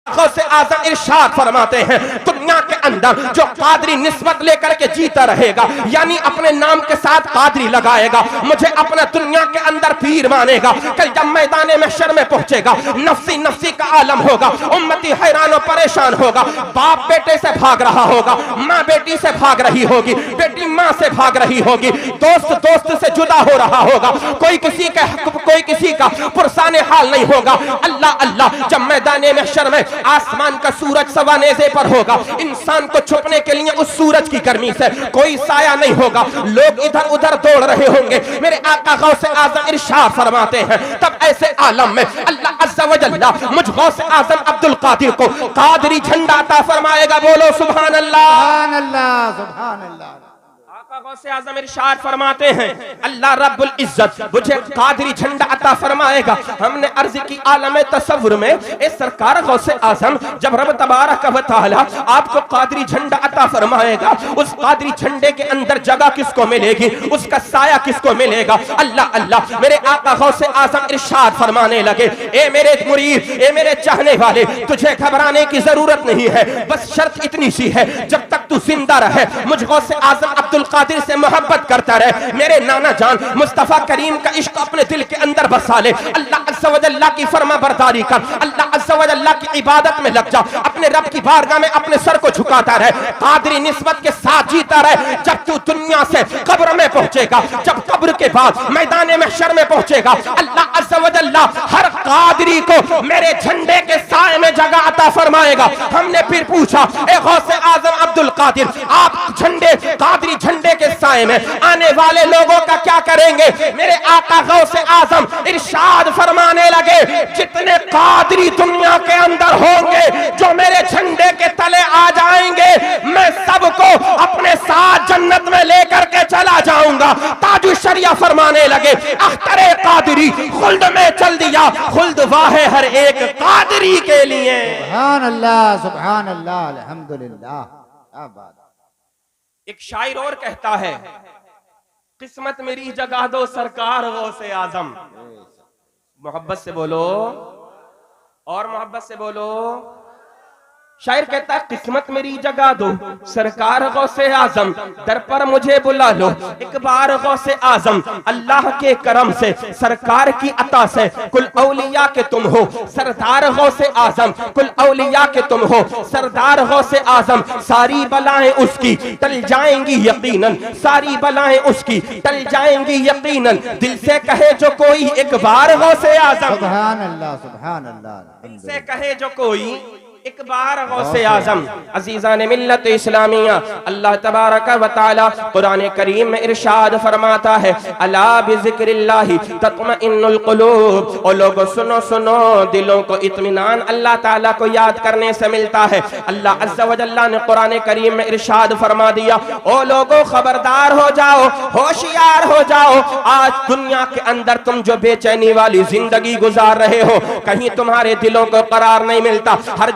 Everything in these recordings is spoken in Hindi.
गौसे आज़म इरशाद फरमाते हैं, दुनिया के अंदर जो कादरी निस्बत लेकर के जीता रहेगा, यानी अपने नाम के साथ कादरी लगाएगा, मुझे अपना दुनिया के अंदर पीर मानेगा, कल जब मैदान महशर में पहुंचेगा नफ्सी नफ्सी का आलम होगा, उम्मती हैरान और परेशान होगा, बाप बेटे से भाग रहा होगा, माँ बेटी से भाग रही होगी, बेटी माँ से भाग रही होगी, दोस्त दोस्त से जुदा हो रहा होगा, कोई किसी का पुरसाने हाल नहीं होगा। अल्लाह अल्लाह, जब मैदान महशर में आसमान का सूरज सवा नेज़े पर होगा, इंसान को छुपने के लिए उस सूरज की गर्मी से कोई साया नहीं होगा, लोग इधर उधर दौड़ रहे होंगे। मेरे आका गौसे आज़म इरशाद फरमाते हैं, तब ऐसे आलम में अल्लाह अज़्ज़ा व जल्ला मुझ गौसे आज़म अब्दुल कादिर को कादरी झंडा अता फरमाएगा। बोलो सुभान अल्लाह, सुभान अल्लाह, सुभान अल्लाह। गौसे आज़म इरशाद फरमाते हैं, अल्लाह रब्बुल इज्जत मुझे कादरी झंडा अता फरमाएगा। हमने अर्ज की आलम तसव्वुर में ए सरकार गौसे आज़म जब रब तबारक व तआला आपको कादरी झंडा अता फरमाएगा, उस कादरी झंडे के अंदर जगह किसको मिलेगी, उसका साया किसको मिलेगा? अल्लाह अल्लाह, मेरे आका गौसे आज़म इरशाद फरमाने लगे, ए मेरे मुरीद, ए मेरे चाहने वाले, तुझे घबराने की जरूरत नहीं है, बस शर्त इतनी सी है, जब तक तू जिंदा रहे मुझ गौसे आज़म अब्दुल कादिर से मोहब्बत करता रहे, मेरे नाना जान मुस्तफा करीम का इश्क अपने दिल के अंदर बसा ले, अल्लाह अज़्ज़ा व जल्ला की फरमा बरदारी कर, अल्लाह अज़्ज़ा व जल्ला की इबादत में लग जा, अपने रब की बारगाह में अपने सर को झुकाता रहे, कादरी निस्बत के साथ जीता रहे। जब तू दुनिया से कब्र में पहुंचेगा, जब कब्र के बाद मैदान महशर में पहुंचेगा, अल्लाह अज़्ज़ा व जल्ला हर कादरी को मेरे झंडे के साए में जगह अता फरमाएगा। हमने फिर पूछा, ए गौसे आज़म अब्दुल कादिर, आप झंडे कादरी झंडे के साए में आने वाले लोगों का क्या करेंगे? मेरे आका गौसे आज़म इरशाद फरमाने लगे, जितने कादरी दुनिया के अंदर होंगे जो मेरे झंडे के तले आ जाएंगे, मैं सबको अपने साथ जन्नत में लेकर के चला जाऊंगा। ताजु शरिया फरमाने लगे, अख्तरे कादरी खुल्द में चल दिया, खुल्द वाहे हर एक कादरी के लिए। सुभान अल्लाह, सुभान अल्लाह, अल्हम्दुलिल्लाह। क्या बात। एक शायर और कहता है, किस्मत मेरी जगा दो सरकार गौसे आज़म। मोहब्बत से बोलो और मोहब्बत से बोलो। शायर कहता है, किस्मत मेरी जगा दो सरकार गौसे आज़म, दर पर मुझे बुला लो एक बार गौसे आज़म। अल्लाह के करम से सरकार की अता से कुल औलिया के तुम हो सरदार गौसे आज़म, कुल औलिया के तुम हो सरदार गौसे आज़म। सारी बलाएं उसकी टल जाएंगी यकीनन, सारी बलाएं उसकी टल जाएंगी यकीनन, दिल से कहे जो कोई एक बार गौसे आज़म। सुभान अल्लाह, सुभान अल्लाह। दिल से कहे जो कोई एक बार गौसे आज़म। अजीज़ान मिल्लत इस्लामिया, अल्लाह तबारक व तआला कुरान करीम में इरशाद फरमाता है, अला बिज़िक्रिल्लाहि तत्मइन्नुल क़ुलूब। और लोगों सुनो सुनो, दिलों को इत्मीनान अल्लाह ताला को याद करने से मिलता है। अल्लाह अज़्ज़ा व जल्ला ने कुरान करीम में इरशाद फरमा दिया, ओ लोगों खबरदार हो जाओ, होशियार हो जाओ, आज दुनिया के अंदर तुम जो बेचैनी वाली जिंदगी गुजार रहे हो, कहीं तुम्हारे दिलों को करार नहीं मिलता, हर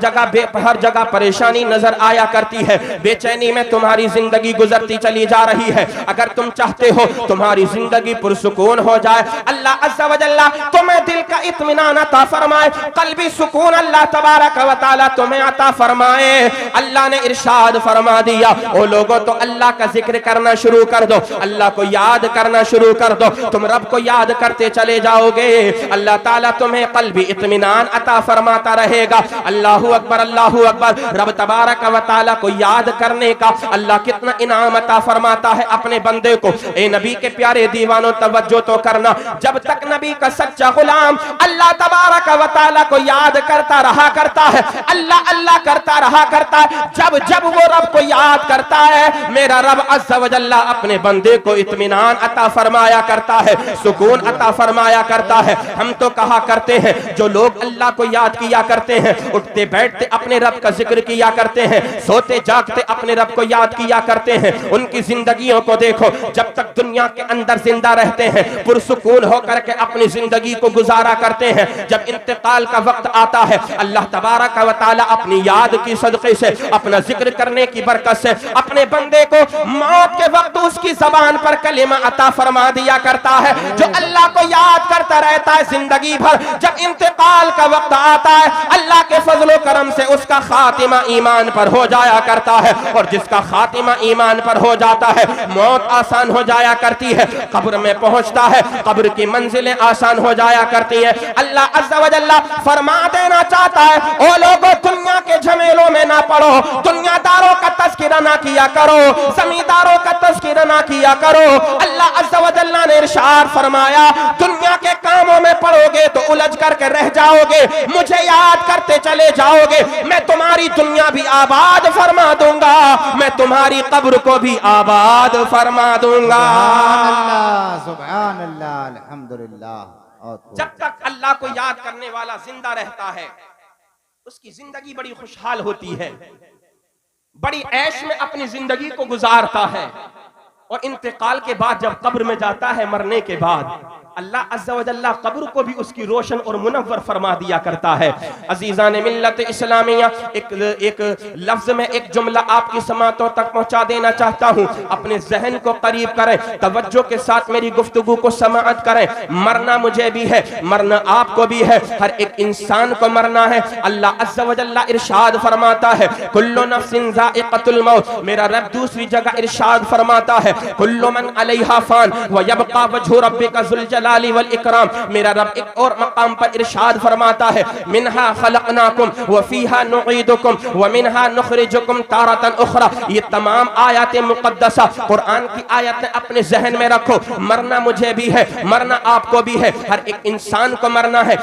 जगह परेशानी नजर आया करती है, बेचैनी में तुम्हारी जिंदगी गुजरती चली जा रही है। अगर तुम चाहते हो तुम्हारी जिंदगी पुरसुकून हो जाए, अल्लाह अज़्ज़ा व जल्ला तुम्हें दिल का इत्मीनान अता फरमाए, कल्बी सुकून अल्लाह तबारक व तआला तुम्हें अता फरमाए। अल्लाह ने इरशाद फरमा दिया, ओ लोगों तो अल्लाह का जिक्र करना शुरू कर दो, अल्लाह को याद करना शुरू कर दो, तुम रब को याद करते चले जाओगे, अल्लाह ताला तुम्हें कल्बी इत्मीनान अता फरमाता रहेगा। अल्लाहू अकबर, अल्लाहू अकबर। रब तबारक व तआला को याद करने का अल्लाह कितना इनाम अता फरमाता है अपने बंदे को। ए नबी के प्यारे दीवानों, तवज्जो तो करना, जब तक नबी का सच्चा गुलाम अल्लाह तबारक व तआला को याद करता रहा करता है, अल्लाह अल्लाह करता रहा करता है, जब जब वो रब को याद करता है, मेरा रब अज़्ज़ा व जल्ला अपने बंदे को इत्मीनान अता फरमाया करता है, सुकून अता फरमाया करता है। हम तो कहा करते हैं, जो लोग अल्लाह को याद किया करते हैं, उठते बैठते अपने रब का जिक्र किया करते हैं, सोते जागते अपने रब को याद किया करते हैं, उनकी जिंदगियों को देखो, जब तक दुनिया के अंदर जिंदा रहते हैं, पुरसुकून होकर के अपनी जिंदगी को गुजारा करते हैं। जब इंतकाल का वक्त आता है, अल्लाह तबारक व तआला अपनी याद की सदक़े से, अपना जिक्र करने की बरकत से अपने बंदे को मौत के वक्त उसकी जबान पर कलिमा अता फरमा दिया करता है। जो अल्लाह को याद करता रहता है जिंदगी भर, जब इंतकाल का वक्त आता है, अल्लाह के फजलो करम एकदम से उसका खातिमा ईमान पर हो जाया करता है, और जिसका खातिमा ईमान पर हो जाता है मौत आसान हो जाया करती है, कब्र में पहुंचता है, कब्र की मंजिलें आसान हो जाया करती है। अल्लाह अज़्ज़ा व जल्ला फरमा देना चाहता है, ओ लोगों दुनिया के झमेलों में ना पड़ो, दुनियादारों का तज़किरा ना किया करो, जमींदारों का तज़किरा ना किया करो। अल्लाह अज़्ज़ा व जल्ला ने इरशाद फरमाया, दुनिया के कामों में पड़ोगे तो उलझ करके रह जाओगे, मुझे याद करते चले जाओगे, मैं तुम्हारी दुनिया भी आबाद फरमा दूंगा, मैं तुम्हारी कब्र को भी आबाद फरमा दूंगा। सुभान अल्लाह, अल्हम्दुलिल्लाह। जब तक अल्लाह को याद करने वाला जिंदा रहता है उसकी जिंदगी बड़ी खुशहाल होती है, बड़ी ऐश में अपनी जिंदगी को गुजारता है, और इंतकाल के बाद जब कब्र में जाता है, मरने के बाद अल्लाह अज़्ज़ा व जल्ला कब्र को भी उसकी रोशन और मुनव्वर फरमा दिया करता है। अज़ीज़ान मिल्लत इस्लामिया, एक लफ्ज़ में एक जुमला आपकी समातों तक पहुंचा देना चाहता हूं, अपने जहन को करीब करें, तवज्जो के साथ मेरी गुफ्तगू को समाअत करें। मरना मुझे भी है, मरना आपको भी है, हर एक इंसान को मरना है। अल्लाह अज़्ज़ा व जल्ला इरशाद फरमाता है, कुल्लु नफ्सिन ज़ाइक़तुल मौत। मेरा रब दूसरी जगह इरशाद फरमाता है, कुल्लु मन अलैहा फ़ान व यबक़ा वजहु रब्बिका ज़ुल जलाली वल इकराम। मेरा रब एक और मकाम पर इरशाद फरमाता है, मिनहा खलक़नाकुम व फ़ीहा नुईदुकुम व मिनहा नुख़रिजुकुम तारतन उख़रा। ये तमाम आयतें मुक़द्दसा कुरान की आयतें अपने ज़हन में रखो। मरना मुझे भी है, मरना आपको भी है, हर एक इंसान को मरना है।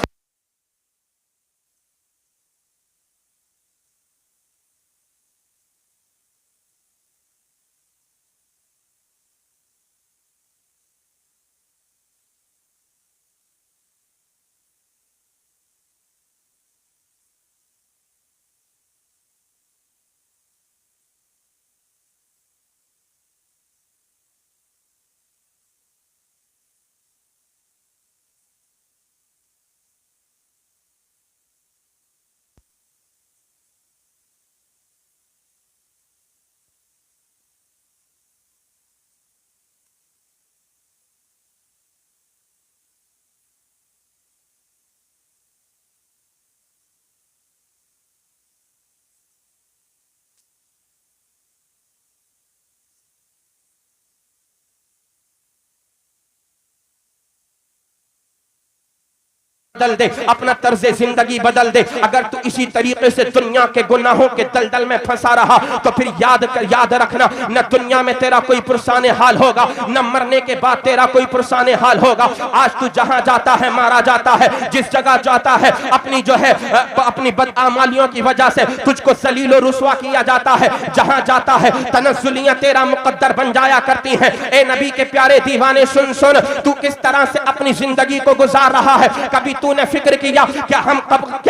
बदल दे, अपना तर्ज जिंदगी बदल दे। अगर तू इसी तरीके से दुनिया के गुनाहों के दलदल में फंसा रहा तो फिर याद रखना, न दुनिया में तेरा कोई पुरसाने हाल होगा, न मरने के बाद तेरा कोई पुरसाने हाल होगा। आज तू जहां जाता है मारा जाता है, जिस जगह जाता है अपनी जो है अपनी बदआमालियों की वजह से तुझको जलील रुसवा किया जाता है, जहां जाता है तनज़्ज़ुलियां तेरा मुकद्दर बन जाया करती हैं। ए नबी के प्यारे दीवाने सुन सुन, तू किस तरह से अपनी जिंदगी को गुजार रहा है। कभी तूने फिक्र किया क्या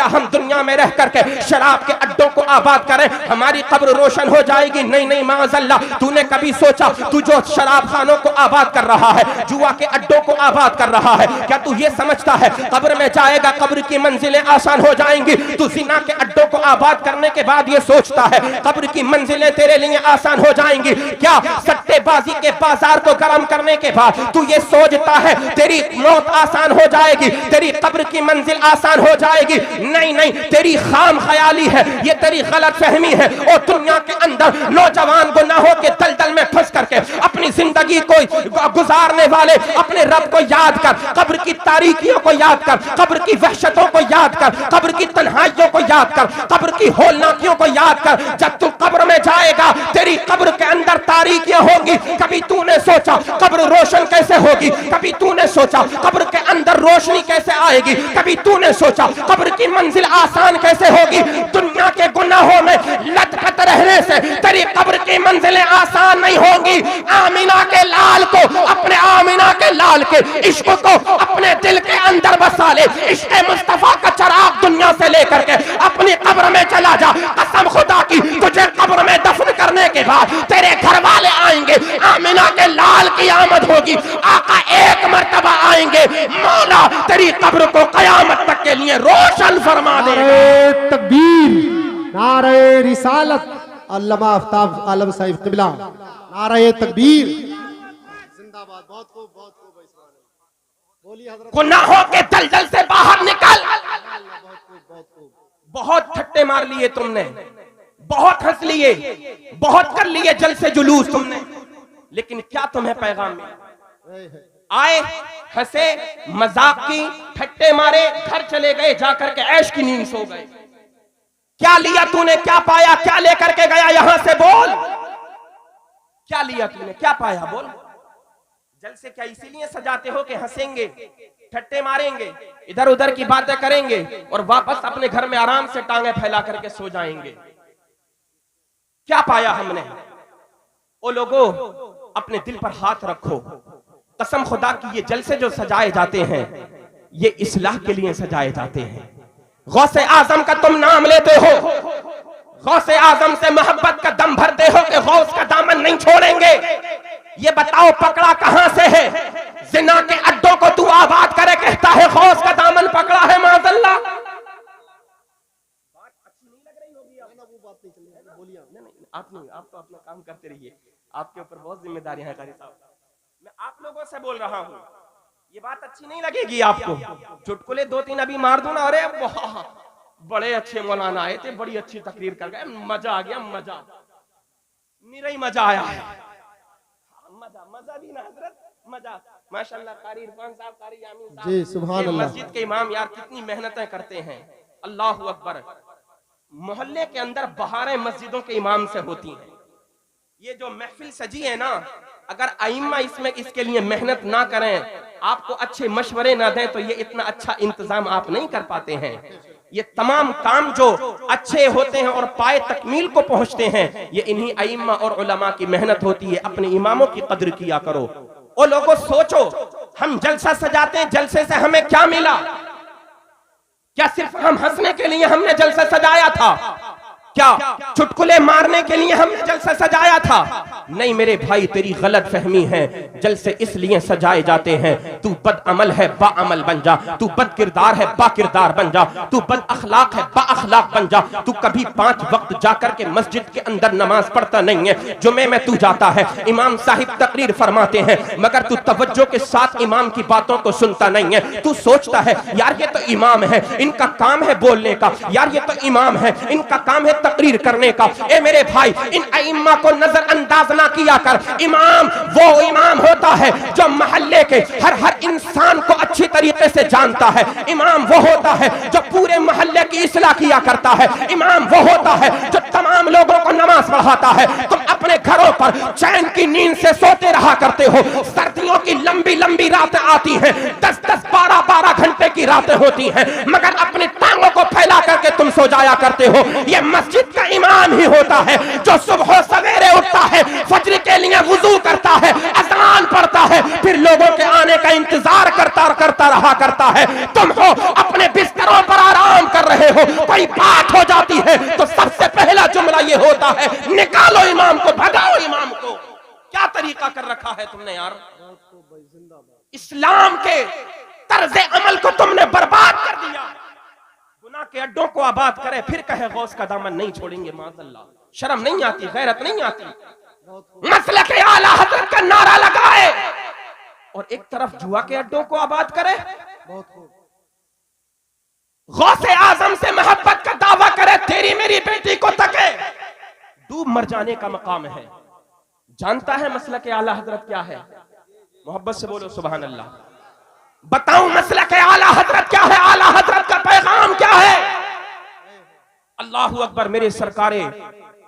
हम दुनिया में रह करके शराब के अड्डों को आबाद करें, हमारी कब्र रोशन हो जाएगी? नहीं नहीं माज़अल्लाह। तूने कभी सोचा तू जो शराब खानों को आबाद कर रहा है, जुआ के अड्डों को आबाद कर रहा है, क्या तू ये समझता है कब्र में जाएगा कब्र की मंजिलें आसान हो जाएंगी? तू ज़िना के अड्डों को आबाद करने के बाद ये सोचता है कब्र की मंजिलें तेरे लिए आसान हो जाएंगी? क्या सट्टेबाजी के बाजार को गर्म करने के बाद तू ये सोचता है तेरी मौत आसान हो जाएगी, तेरी कब्र की मंजिल आसान हो जाएगी? नहीं नहीं, तेरी खाम ख्याली है, ये तेरी गलत फहमी है। और दुनिया के अंदर नौजवान गुनाहों के दलदल में फंस करके अपनी जिंदगी को गुजारने वाले अपने रब को याद कर, कब्र की तारीकियों को याद कर, कब्र की वहशतों को याद कर, कब्र की तन्हाइयों को याद कर, कब्र की होलनाकियों को याद कर। जब तू कब्र में जाएगा तेरी कब्र के अंदर तारीकियां होंगी। कभी तूने सोचा कब्र रोशन कैसे होगी? कभी तूने सोचा कब्र के अंदर रोशनी कैसे आएगी? कभी तूने सोचा कब्र की मंजिल आसान कैसे होगी? दुनिया के गुनाहों में लटपट रहने से तेरी कब्र की मंजिलें आसान नहीं होंगी। आमिना के लाल को, अपने आमिना के लाल के इश्क को अपने दिल के अंदर बसा ले। इश्क मुस्तफा का चिराग दुनिया से लेकर के अपनी कब्र में चला जा। कसम खुदा की, तुझे कब्र में दफन करने के बाद तेरे घर वाले आएंगे, आमिना के लाल की आमद होगी, आका एक मर्तबा आएंगे, मौला तेरी कब्र को कयामत तक के लिए रोशन फरमा देगा। नारे तकबीर, नारे रिसालत, अल्लामा आफ्ताब आलम साहिब क़िबला, नारे तकबीर, जिंदाबाद। बहुत खूब, बहुत खूब। बोलिए हज़रत। गुनाहों के दलदल से बाहर निकल, बहुत ठट्टे मार लिए तुमने, बहुत हंस लिए, बहुत कर लिए जलसे जुलूस तुमने, लेकिन क्या तुम्हें पैगाम मिला? आए, हंसे, मजाक की, ठट्टे मारे, घर चले गए, जाकर के ऐश की नींद सो गए। क्या लिया तूने, क्या पाया, क्या लेकर के गया यहां से? बोल, क्या लिया तूने, क्या पाया? बोल। जलसे क्या इसीलिए सजाते हो कि हंसेंगे, ठट्टे मारेंगे, इधर उधर की बातें करेंगे और वापस अपने घर में आराम से टांगे फैला करके सो जाएंगे? क्या पाया हमने? ओ लोगों, अपने दिल पर हाथ रखो। कसम खुदा की, ये जलसे जो सजाए जाते हैं ये इस्लाह के लिए सजाए जाते हैं। गौसे आजम का तुम नाम लेते हो, गौसे आजम से मोहब्बत का दम भरते हो कि गौस का दामन नहीं छोड़ेंगे। ये बताओ पकड़ा कहां से है? जिना के अड्डों को तू आबाद करे कहता है गौस का दामन पकड़ा है। माज़अल्लाह, बात अच्छी नहीं लग रही होगी आप नहीं, आप तो अपना काम करते रहिए, आपके ऊपर बहुत जिम्मेदारियां हैं कारी साहब। मैं आप लोगों से बोल रहा हूं, ये बात अच्छी नहीं लगेगी आपको। चुटकुले 2-3 अभी मार दूं ना, अरे बड़े अच्छे मौलाना आए थे, बड़ी अच्छी तकरीर कर गए, मजा आ गया, मजा, निरा मजा आया है, मजा भी ना हजरत, मजा। माशाल्लाह कारी इरफान साहब, कारी यामीन साहब जी, सुभान अल्लाह। मस्जिद के इमाम यार कितनी मेहनतें करते हैं, अल्लाह अकबर। मोहल्ले के अंदर बहारें मस्जिदों के इमाम से होती हैं। ये जो महफिल सजी है ना, अगर आइम्मा इसमें इसके लिए मेहनत ना करें, आपको अच्छे मशवरे ना दें, तो ये इतना अच्छा इंतजाम आप नहीं कर पाते हैं। ये तमाम काम जो अच्छे होते हैं और पाए तकमील को पहुंचते हैं, ये इन्हीं आइम्मा और उलमा की मेहनत होती है। अपने इमामों की कद्र किया करो। ओ लोगों, सोचो, हम जलसा सजाते हैं, जलसे से हमें क्या मिला? क्या सिर्फ हम हंसने के लिए हमने जलसा सजाया था? क्या चुटकुले मारने के लिए हमने जलसा सजाया था? नहीं मेरे भाई, तेरी गलत फहमी है। जलसे इसलिए सजाए जाते हैं, तू बद अमल है बाअमल बन जा, तू बद किरदार है बाकिरदार बन जा, तू बद अखलाक है बाअखलाक बन जा। तू कभी 5 वक्त जाकर के मस्जिद के अंदर नमाज पढ़ता नहीं है, जुमे में तू जाता है, इमाम साहिब तकरीर फरमाते हैं, मगर तू तवज्जो के साथ इमाम की बातों को सुनता नहीं है। तू सोचता है यार ये तो इमाम है, इनका काम है बोलने का, यार ये तो इमाम है, इनका काम है तकरीर करने का। ए मेरे भाई, इन अइम्मा को नजरअंदाज ना किया कर। इमाम वो इमाम होता है जो मोहल्ले के हर इंसान को अच्छी तरीके से जानता है। इमाम वो होता है जो पूरे मोहल्ले की इस्लाह किया करता है। इमाम वो होता है जो तमाम लोगों को नमाज पढ़ाता है। तुम अपने घरों पर चैन की नींद से सोते रहा करते हो। सर्दियों की लंबी लंबी रातें आती हैं, 10-10, 12-12 घंटे की रातें होती हैं, मगर अपनी टांगों को फैला करके तुम सो जाया करते हो। ये मस्जिद का इमाम ही होता है जो सुबह सवेरे उठता है, फज्र के लिए वुजू करता है, अज़ान पढ़ता है, फिर लोगों के आने का इंतजार करता रहा करता है। तुम हो अपने बिस्तरों पर आराम कर रहे हो, कोई बात हो जाती है तो सबसे पहला जुमला ये होता है, निकालो इमाम को, भगाओ इमाम को। क्या तरीका कर रखा है तुमने यार? इस्लाम के तर्ज़े अमल को तुमने बर्बाद कर दिया। गुनाह के अड्डों को आबाद करे, फिर कहे गौस का दामन नहीं छोड़ेंगे। माज़अल्लाह, शर्म नहीं आती, गैरत नहीं आती? मसलक आला हज़रत का नारा लगाए और एक तरफ जुआ के अड्डों को आबाद करे, गौसे आजम से मोहब्बत का दावा करे, तेरी मेरी बेटी को तके, डूब मर जाने का मकाम है। जानता है मसलक आला हज़रत क्या है? मोहब्बत से बोलो सुभान अल्लाह। बताऊं मसलक आला हज़रत क्या है? आला हज़रत का पैगाम क्या है? अल्लाहु अकबर। मेरे सरकारे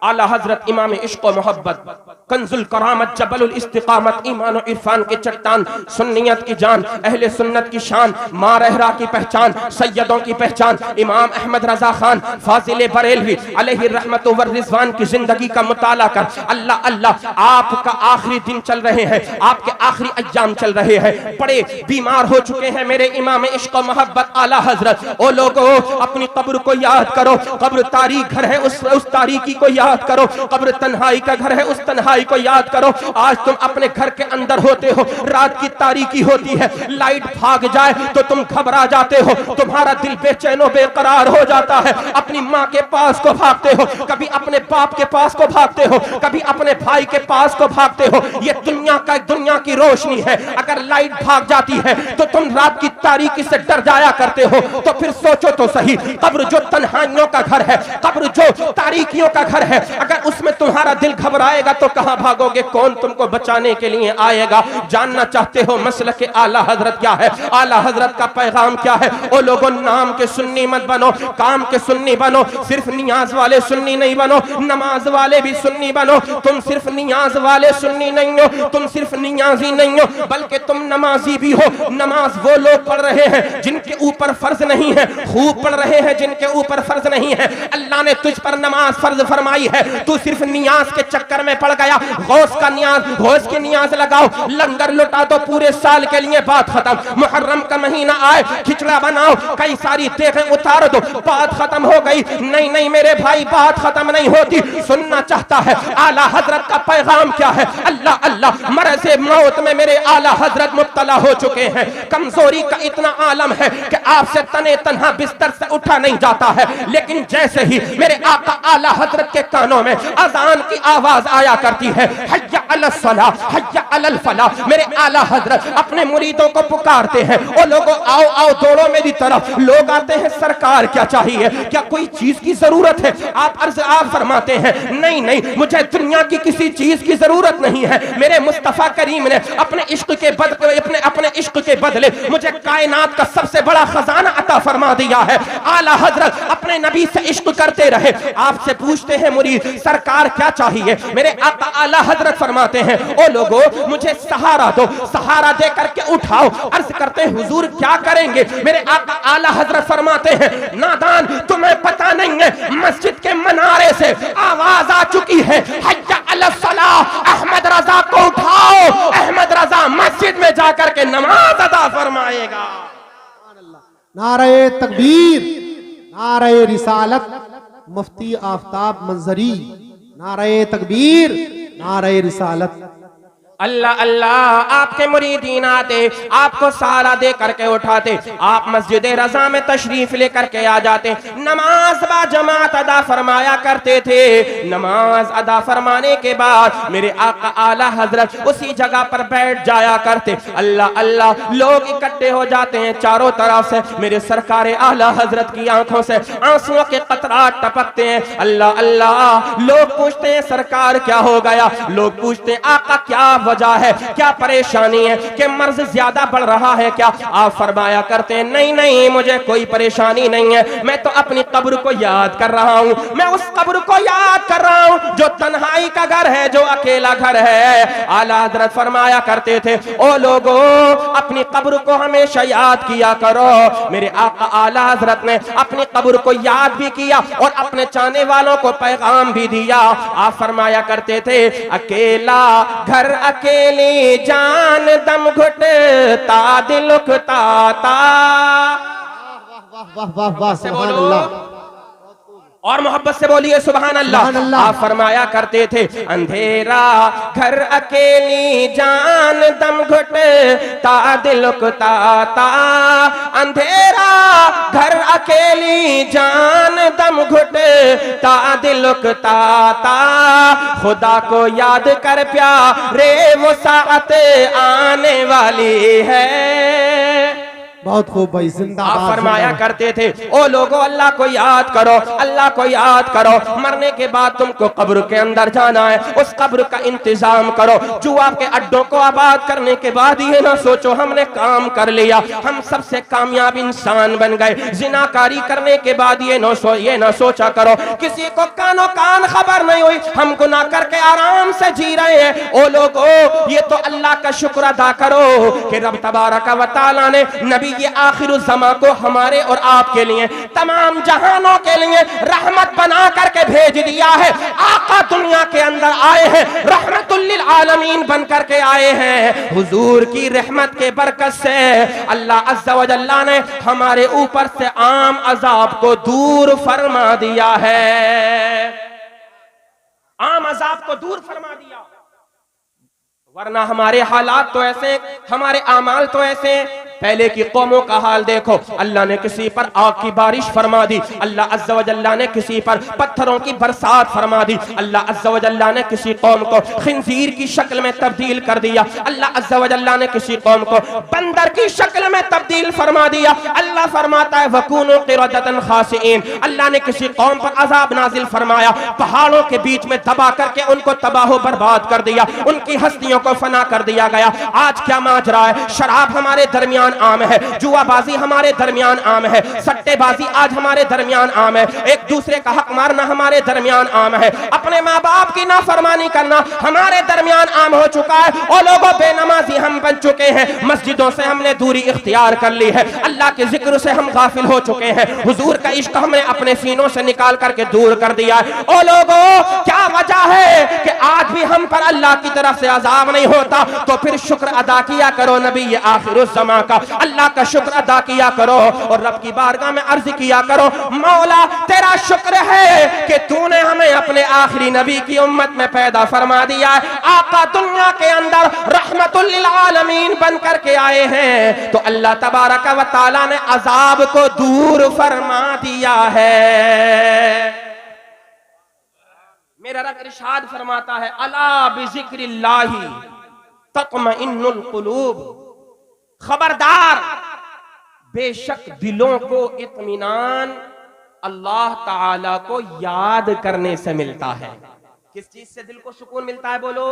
आला हजरत इमाम इश्क व मोहब्बत, कंजुल करामत, जबलुल इस्तिकामत, ईमान और इरफान के चट्टान, सुन्नियत की जान, अहले सुन्नत की शान, माँ रहरा की पहचान, सैयदों की पहचान, इमाम अहमद रजा खान फाजिल बरेलवी अलैहि रहमत व रिजवान की जिंदगी का मुताला कर। अल्लाह अल्लाह, आपका आखिरी दिन चल रहे हैं, आपके आखिरी अय्याम चल रहे हैं, बड़े बीमार हो चुके हैं मेरे इमाम इश्क व मोहब्बत आला हजरत। ओ लोगों, अपनी कब्र को याद करो, कब्र तारीख घर है, उस तारीकी को याद करो, कब्र तन्हाई का घर है, उस तन्हाई भाई को याद करो। आज तुम अपने घर के अंदर होते हो, रात की तारीकी होती है, लाइट भाग जाए तो तुम घबरा जाते हो, तुम्हारा दिल बेचैनो बेकरार हो जाता है। अपनी माँ के पास को भागते हो, कभी अपने बाप के पास को भागते हो, कभी अपने भाई के पास को भागते हो। ये दुनिया की रोशनी है। अगर लाइट भाग जाती है तो तुम रात की तारीकी से डर जाया करते हो। तो फिर सोचो तो सही, कब्र जो तन्हाइयों का घर है, कब्र जो तारीकियों का घर है, अगर उसमें तुम्हारा दिल घबराएगा तो कहां भागोगे? कौन तुमको बचाने के लिए आएगा? जानना चाहते हो मसलक आला हजरत क्या है, आला हजरत का पैगाम क्या है? ओ लोगों, नाम के सुन्नी मत बनो, काम के सुन्नी बनो। सिर्फ नियाज वाले सुन्नी नहीं बनो, नमाज वाले भी सुन्नी बनो। तुम सिर्फ नियाज वाले सुन्नी नहीं हो, तुम सिर्फ नियाजी नहीं हो, बल्कि तुम नमाजी भी हो। नमाज वो लोग पढ़ रहे हैं जिनके ऊपर फर्ज नहीं है, खूब पढ़ रहे हैं जिनके ऊपर फर्ज नहीं है। अल्लाह ने तुझ पर नमाज फर्ज फरमाई है, तू सिर्फ नियाज के चक्कर में पड़ गया। गौस का नियाज, गौस की नियाज लगाओ, लंगर लुटा दो पूरे साल के लिए, बात खत्म। मुहर्रम का महीना आए, खिचड़ा बनाओ, कई सारी देखें उतार दो, बात खत्म हो गई। नहीं नहीं मेरे भाई, बात खत्म नहीं होती। सुनना चाहता है आला हजरत का पैगाम क्या है? अल्लाह अल्लाह, मरज़े मौत में मेरे आला हजरत मुब्तला हो चुके हैं। कमजोरी का इतना आलम है कि आपसे तने तन्हा बिस्तर से उठा नहीं जाता है, लेकिन जैसे ही मेरे आका आला हजरत के कानों में अजान की आवाज आया करती है, हय्या अलस सलाह, हय्या अलल फलाह, मेरे आला हजरत अपने मुरीदों को पुकारते हैं, ओ लोगों आओ आओ दौड़ो मेरी तरफ। लोग आते हैं, सरकार क्या चाहिए, क्या कोई चीज की जरूरत है? आप फरमाते हैं नहीं नहीं, मुझे दुनिया की किसी चीज की जरूरत नहीं है। मेरे मुस्तफा करीम ने अपने इश्क के बदले, अपने इश्क के बदले मुझे कायनात का सबसे बड़ा खजाना अता फरमा दिया है। आला हजरत अपने नबी से इश्क करते रहे। आपसे पूछते हैं मुरीद, सरकार क्या चाहिए? मेरे आका आला हजरत फरमाते हैं, ओ लोगों मुझे सहारा दो, सहारा दे करके उठाओ। अर्ज करते हैं हुजूर क्या करेंगे? मेरे आका आला हजरत फरमाते हैं, नादान तुम्हें पता नहीं है, मस्जिद के मनारे से आवाज आ चुकी है, हय्या अलस सलाह, अहमद रजा को उठाओ। अहमद रजा मस्जिद में जाकर के नमाज अदा फरमाएगा। नारे तकबीर, नारे रिसालत, मुफ्ती आफ्ताब मंजरी, नारे तकबीर, नारे रिसालत। अल्लाह अल्लाह, आपके मुरीदीन आते, आपको सहारा दे करके उठाते, आप मस्जिद रजा में तशरीफ लेकर के आ जाते, नमाज बा जमात अदा फरमाया करते थे। नमाज अदा फरमाने के बाद मेरे आका आला हजरत उसी जगह पर बैठ जाया करते। अल्लाह अल्लाह, लोग इकट्ठे हो जाते हैं चारों तरफ से, मेरे सरकार आला हजरत की आंखों से आंसुओं के कतरात टपकते हैं। अल्लाह अल्लाह, लोग पूछते हैं सरकार क्या हो गया? लोग पूछते हैं आका क्या वजह है, क्या परेशानी है, कि मर्ज ज्यादा बढ़ रहा है क्या? आप फरमाया करते हैं नहीं नहीं, मुझे कोई परेशानी नहीं है, मैं तो अपनी कब्र को याद कर रहा हूं। मैं उस कब्र को याद कर रहा हूं जो तन्हाई का घर है, जो अकेला घर है। आला हजरत फरमाया करते थे, ओ लोगों अपनी कब्र को हमेशा याद किया करो। मेरे आका आला हजरत ने अपनी कब्र को याद भी किया और अपने चाहने वालों को पैगाम भी दिया। आप फरमाया करते थे, अकेला घर अकेली जान दम घुटता दिल उकता ता। वाह वाह वाह, सुभान अल्लाह। और मोहब्बत से बोलिए सुभान अल्लाह। आप फरमाया करते थे, अंधेरा घर अकेली जान दम घुटता दिल उकता ता। अंधेरा घर अकेली जान दम घुटता दिल उकता ता। खुदा को याद कर प्यारे वो साथ आने वाली है। बहुत खूब भाई, जिंदाबाद। आप फरमाया करते थे, ओ लोगों अल्लाह को याद करो, अल्लाह को याद करो। मरने के बाद तुमको कब्र के अंदर जाना है, उस कब्र का इंतजाम करो। जुआ के अड्डों को आबाद करने के बाद ये ना सोचो हमने काम कर लिया, हम सबसे कामयाब इंसान बन गए। जिनाकारी करने के बाद ये ना सोचा करो किसी को कानो कान खबर नहीं हुई, हम गुनाह करके आराम से जी रहे हैं। ओ लोगों ये तो अल्लाह का शुक्र अदा करो कि रब तबारक व तआला ने नबी ये आखिर ज़मा को हमारे और आपके लिए, तमाम जहानों के लिए रहमत बना करके भेज दिया है। आका दुनिया के अंदर आए हैं, रहमतुल लिल आलमीन बन करके आए हैं। हुजूर की रहमत के बरकत से अल्लाह अज़्ज़ा व जल्ला ने हमारे ऊपर से आम अजाब को दूर फरमा दिया है, आम अजाब को दूर फरमा दिया। वरना हमारे हालात तो ऐसे, हमारे आमाल तो ऐसे। पहले की कौमों का हाल देखो, अल्लाह ने किसी पर आग की बारिश फरमा दी, अल्लाह अज़्ज़ा व जल्ला ने किसी पर पत्थरों की बरसात फरमा दी, अल्लाह अज़्ज़ा व जल्ला ने किसी कौम को खिंजीर की शक्ल में तब्दील कर दिया, अल्लाह अज़्ज़ा व जल्ला ने किसी कौम को बंदर की शक्ल में तब्दील फरमा दिया। अल्लाह फरमाता है वकूनू क़िरदतन खासिईन, अल्लाह ने किसी कौम पर अजाब नाजिल फरमाया, पहाड़ों के बीच में दबा करके उनको तबाह बर्बाद कर दिया, उनकी हस्तियों को फना कर दिया गया। आज क्या माजरा है, शराब हमारे दरमियान आम है, जुआबाजी हमारे दरमियान आम है, सट्टेबाजी आज हमारे दरमियान आम है, एक दूसरे का हक मारना हमारे दरमियान आम है, अपने माँ बाप की नाफरमानी करना हमारे दरमियान आम हो चुका है। और लोगों बेनमाजी हम बन चुके हैं, मस्जिदों से हमने दूरी इख्तियार कर ली है, अल्लाह के जिक्र से हम गाफिल हो चुके हैं, हुजूर का इश्क हमने अपने सीनों से निकाल करके दूर कर दिया है। ओ लोगों, क्या वजह है कि आज भी हम पर अल्लाह की तरफ से अजाब नहीं होता? तो फिर शुक्र अदा किया करो नबी ये आखिरुज़्ज़मा का, अल्लाह का शुक्र अदा किया करो और रब की बारगाह में अर्ज किया करो, मौला तेरा शुक्र है कि तूने हमें अपने आखिरी नबी की उम्मत में पैदा फरमा दिया है। आका दुनिया के अंदर रहमतुल लिल आलमीन बन करके आए हैं, तो अल्लाह तबारक व तआला ने अजाब को दूर फरमा दिया है। मेरा रब इरशाद फरमाता है अला बिज़िक्रिल्लाहि तत्मइन्नुल कुलूब, खबरदार बेशक दिलों को इत्मीनान अल्लाह ताला को याद करने से मिलता है। किस चीज से दिल को सुकून मिलता है? बोलो,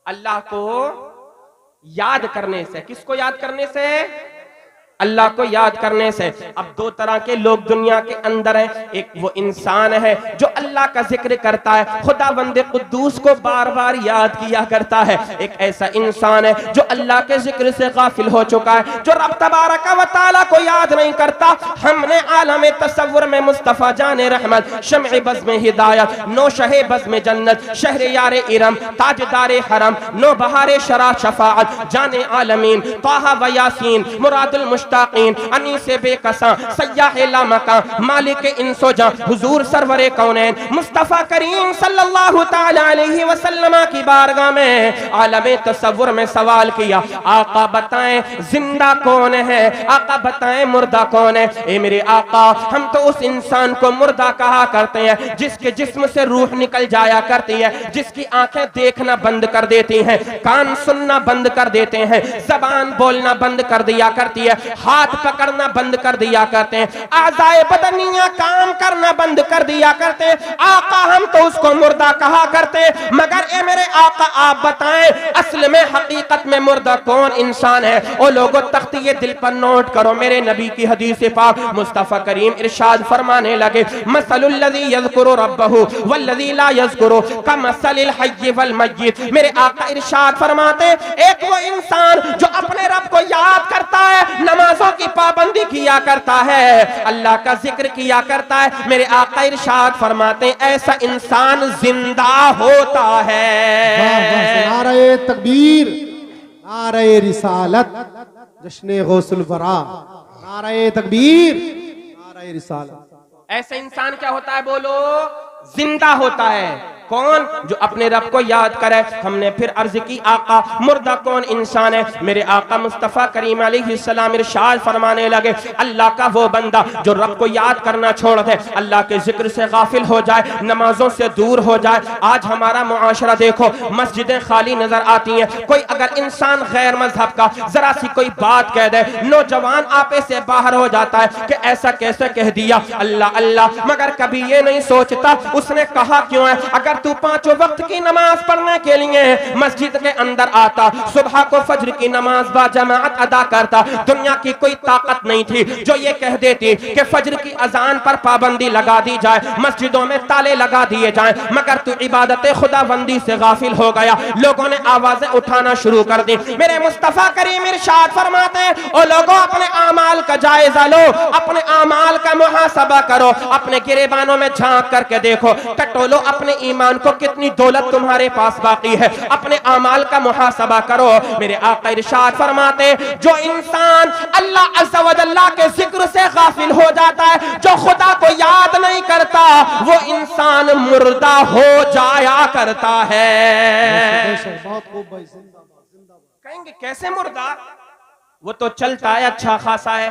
अल्लाह को याद करने से। किसको याद करने से? अल्लाह को याद करने से। अब दो तरह के लोग दुनिया के अंदर हैं, एक वो इंसान है जो अल्लाह का जिक्र करता है, खुदावंद कुद्दूस को बार बार याद किया करता है, एक ऐसा इंसान है जो अल्लाह के जिक्र से गाफिल हो चुका है, जो रब तबारक व तआला को याद नहीं करता। हमने आलम तसव्वुर में मुस्तफा जाने रहमत, शम्अ बज़्म हिदायत, नौशहे बज़्म जन्नत, शहर यार इरम, ताजदार हरम, नो बहारे शरा शफाअत, जाने आलमीन, ताहा व यासीन, मुरादुल मुश्ताकीन, अनीसे बेकसा, सय्याह लामका, मालिक इंसोजा, हुजूर सरवरे कौनैन मुस्तफा करीम सल्लल्लाहु तआला अलैहि वसल्लम की बारगाह में आलमे तसव्वुर में सवाल किया, आका बताएं जिंदा कौन है, आका बताएं मुर्दा कौन है। ए मेरे आका, हम तो उस इंसान को मुर्दा कहा करते हैं जिसके जिस्म से रूह निकल जाया करती है, जिसकी आंखें देखना बंद कर देती हैं, कान सुनना बंद कर देते हैं, जबान बोलना बंद कर दिया करती है, हाथ पकड़ना बंद कर दिया करते हैं, आज़ाए बदनिया काम करना बंद कर दिया करते हैं। आका, हम तो उसको मुर्दा कहा करते हैं, मगर ए मेरे आका आप बताएं असल में हकीकत में मुर्दा कौन इंसान है? ओ लोगों, तख्तिये दिल पर नोट करो, मेरे नबी की हदीस पाक मुस्तफा करीम इरशाद फरमाने लगे, मसलुल लज़ी यज़कुरु रब्बहु वल्लज़ी ला यज़कुरु कमसलिल हय्य वल मय्यित। मेरे आका इरशाद फरमाते, एक वो इंसान जो अपने रब को याद करता है, नमाजों की पाबंदी किया करता है, अल्लाह का जिक्र किया करता है, मेरे आका इरशाद फरमाते हैं ऐसा इंसान जिंदा होता है। नारे तकबीर, नारे रिसालत, जश्ने गौसुल वरा, नारे तकबीर, नारे रिसालत। ऐसा इंसान क्या होता है? बोलो, जिंदा होता है। कौन? जो अपने रब को याद करे। हमने फिर अर्ज की, आका मुर्दा कौन इंसान है? मेरे आका मुस्तफा करीम अलैहिस्सलाम इरशाद फरमाने लगे, अल्लाह का वो बंदा जो रब को याद करना छोड़ दे, अल्लाह के जिक्र से गाफिल हो जाए, नमाजों से दूर हो जाए। आज हमारा मुआशरा देखो, मस्जिदें खाली नजर आती हैं, कोई अगर इंसान गैर मजहब का जरा सी कोई बात कह दे, नौजवान आपे से बाहर हो जाता है कि ऐसा कैसे कह दिया, अल्लाह अल्लाह, मगर कभी ये नहीं सोचता उसने कहा क्यों है। अगर तू पांचों वक्त की नमाज पढ़ने के लिए मस्जिद के अंदर आता, सुबह को फज्र की नमाज बा जमात अदा करता, दुनिया की कोई ताकत नहीं थी जो ये कह देती कि फज्र की अजान पर पाबंदी लगा दी जाए, मस्जिदों में ताले लगा दिए जाएं, मगर तू इबादत खुदाबंदी से गाफिल हो गया। लोगों ने आवाजें उठाना शुरू कर दी। मेरे मुस्तफा करीम इरशाद फरमाते हैं, ओ लोगों, अपने आमाल का जायजा लो, अपने आमाल का मुहासबा करो, अपने गिरेबानों में झांक करके देखो, टटोलो अपने ईमान ईमान को कितनी दौलत तुम्हारे पास बाकी है। अपने आमाल का मुहासबा करो। मेरे आका इरशाद फरमाते, जो इंसान अल्लाह अज़्ज़ा व जल्ला के जिक्र से गाफिल हो जाता है, जो खुदा को याद नहीं करता, वो इंसान मुर्दा हो जाया करता है। बहुत खूब भाई, जिंदाबाद जिंदाबाद। कहेंगे कैसे मुर्दा? वो तो चलता है, अच्छा खासा है,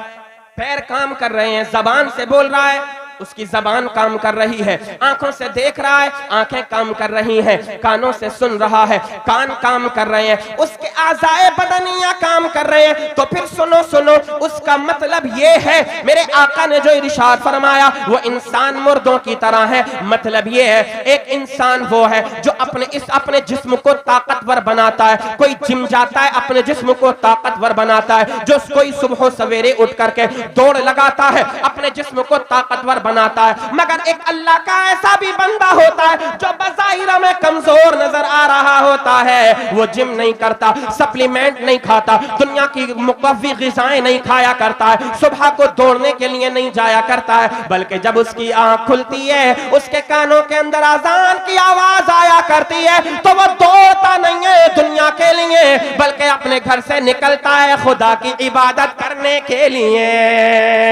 पैर काम कर रहे हैं, जबान से बोल रहा है, उसकी जबान काम कर रही है, आंखों से देख रहा है, आंखें काम कर रही हैं, कानों से सुन रहा है, कान काम कर रहे हैं, उसके आज़ाए बदनिया काम कर रहे हैं। तो फिर सुनो सुनो, उसका मतलब ये है, मेरे आका ने जो इरशाद फरमाया वो इंसान मुर्दों की तरह है। मतलब ये है, एक इंसान वो है जो अपने जिस्म को ताकतवर बनाता है। कोई जिम जाता है, अपने जिस्म को ताकतवर बनाता है। जो कोई सुबह सवेरे उठ करके दौड़ लगाता है, अपने जिस्म को ताकतवर बनाता है। मगर एक अल्लाह का ऐसा भी बंदा होता है जो बज़ाहिर में कमजोर नजर आ रहा होता है। वो जिम नहीं करता, सप्लीमेंट नहीं खाता, दुनिया की मुकव्वी ग़िज़ाएं नहीं खाया करता है, सुबह को दौड़ने के लिए नहीं जाया करता है, बल्कि जब उसकी आंख खुलती है, उसके कानों के अंदर अज़ान की आवाज आया करती है, तो वो दौड़ता नहीं है दुनिया के लिए, बल्कि अपने घर से निकलता है खुदा की इबादत करने के लिए।